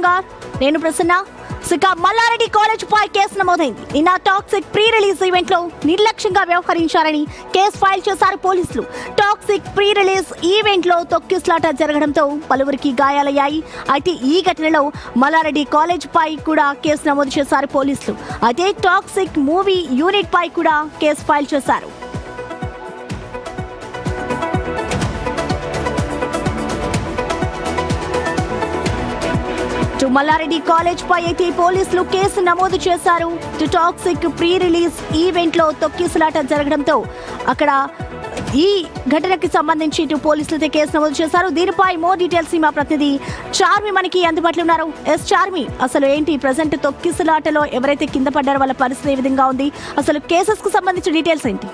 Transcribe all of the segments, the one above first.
Singer, నేను Prasanna. Mallareddy college పై case నమోదైంది. నిన్న టాక్సిక్ ప్రీ రిలీజ్ ఈవెంట్ లో నిర్లక్ష్యంగా వ్యవహరించారని కేసు ఫైల్ చేశారు పోలీసులు. టాక్సిక్ ప్రీ రిలీజ్ ఈవెంట్ లో తొక్కిసలాట జరగడంతో పలువురికి గాయాలయ్యాయి. అయితే ఈ ఘటనలో మల్లారెడ్డి కాలేజ్ పై కూడా కేసు నమోదు చేశారు పోలీసులు. అయితే టాక్సిక్ మూవీ యూనిట్ పై కూడా కేసు ఫైల్ చేశారు. మల్లారెడ్డి కాలేజ్ పై అయితే పోలీసులు కేసు నమోదు చేశారు. టాక్సిక్ ప్రీ రిలీజ్ ఈవెంట్ లో తొక్కిసలాట జరగడంతో అక్కడ ఈ ఘటనకి సంబంధించి పోలీసులతో కేసు నమోదు చేశారు. దీనిపై మోర్ డీటెయిల్స్ మా ప్రతినిధి చార్మి మనకి అందుబాటులో ఉన్నారు. ఎస్ చార్మి, అసలు ఏంటి ప్రజెంట్ తొక్కిసలాటలో ఎవరైతే కింద పడ్డారో వాళ్ళ పరిస్థితి ఏ విధంగా ఉంది? అసలు కేసెస్ కు సంబంధించిన డీటెయిల్స్ ఏంటి?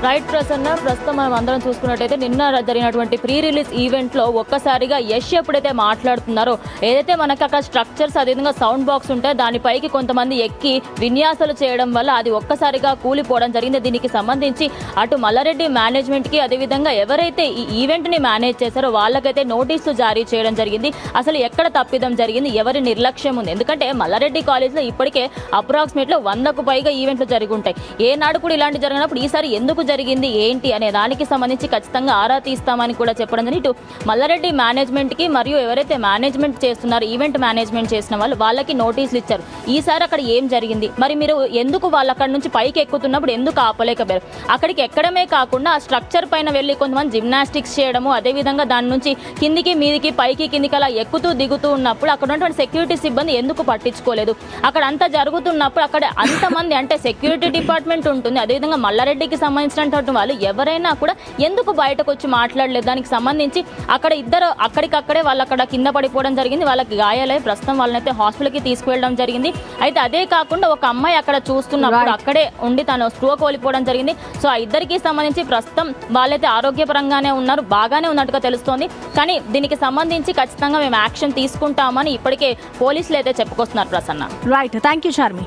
రైట్ ప్రసన్న, ప్రస్తుతం మనం అందరం చూసుకున్నట్టయితే నిన్న జరిగినటువంటి ప్రీ రిలీజ్ ఈవెంట్లో ఒక్కసారిగా యష్ ఎప్పుడైతే మాట్లాడుతున్నారో, ఏదైతే మనకు అక్కడ స్ట్రక్చర్స్ అదేవిధంగా సౌండ్ బాక్స్ ఉంటే దానిపైకి కొంతమంది ఎక్కి విన్యాసాలు చేయడం వల్ల అది ఒక్కసారిగా కూలిపోవడం జరిగింది. దీనికి సంబంధించి అటు మల్లారెడ్డి మేనేజ్మెంట్కి అదేవిధంగా ఎవరైతే ఈ ఈవెంట్ని మేనేజ్ చేశారో వాళ్ళకైతే నోటీసులు జారీ చేయడం జరిగింది. అసలు ఎక్కడ తప్పిదం జరిగింది, ఎవరి నిర్లక్ష్యం ఉంది? ఎందుకంటే మల్లారెడ్డి కాలేజ్లో ఇప్పటికే అప్రాక్సిమేట్లో 100కు పైగా ఈవెంట్లు జరిగి ఉంటాయి. ఏనాడు కూడా ఇలాంటి జరిగినప్పుడు ఈసారి ఎందుకు జరిగింది ఏంటి అనే దానికి సంబంధించి ఖచ్చితంగా ఆరా తీస్తామని కూడా చెప్పడం జరిగింది. ఇటు మల్లారెడ్డి మేనేజ్మెంట్కి మరియు ఎవరైతే మేనేజ్మెంట్ చేస్తున్నారో ఈవెంట్ మేనేజ్మెంట్ చేసిన వాళ్ళకి నోటీసులు ఇచ్చారు. ఈసారి అక్కడ ఏం జరిగింది, మరి మీరు ఎందుకు వాళ్ళు అక్కడ నుంచి పైకి ఎక్కుతున్నప్పుడు ఎందుకు ఆపలేకపోయారు? అక్కడికి ఎక్కడమే కాకుండా ఆ స్ట్రక్చర్ పైన వెళ్ళి కొంతమంది జిమ్నాస్టిక్స్ చేయడము, అదేవిధంగా దాని నుంచి కిందికి మీదికి పైకి కిందికి అలా ఎక్కుతూ దిగుతూ ఉన్నప్పుడు అక్కడ ఉన్నటువంటి సెక్యూరిటీ సిబ్బంది ఎందుకు పట్టించుకోలేదు? అక్కడ అంతా జరుగుతున్నప్పుడు అక్కడ అంతమంది అంటే సెక్యూరిటీ డిపార్ట్మెంట్ ఉంటుంది, అదేవిధంగా మల్లారెడ్డికి సంబంధించిన వాళ్ళు ఎవరైనా కూడా ఎందుకు బయటకు వచ్చి మాట్లాడలేదు? దానికి సంబంధించి అక్కడ ఇద్దరు అక్కడికక్కడే వాళ్ళు అక్కడ కింద పడిపోవడం జరిగింది. వాళ్ళకి గాయాలై ప్రస్తుతం వాళ్ళనైతే హాస్పిటల్కి తీసుకువెళ్ళడం జరిగింది. అయితే అదే కాకుండా ఒక అమ్మాయి అక్కడ చూస్తున్నప్పుడు అక్కడే ఉండి తను స్ట్రోక్ కోల్పోవడం జరిగింది. సో ఆ ఇద్దరికి సంబంధించి ప్రస్తుతం వాళ్ళైతే ఆరోగ్యపరంగానే ఉన్నారు, బాగానే ఉన్నట్టుగా తెలుస్తోంది. కానీ దీనికి సంబంధించి ఖచ్చితంగా మేము యాక్షన్ తీసుకుంటామని ఇప్పటికే పోలీసులు అయితే చెప్పుకొస్తున్నారు Prasanna. Right, thank you Charmi.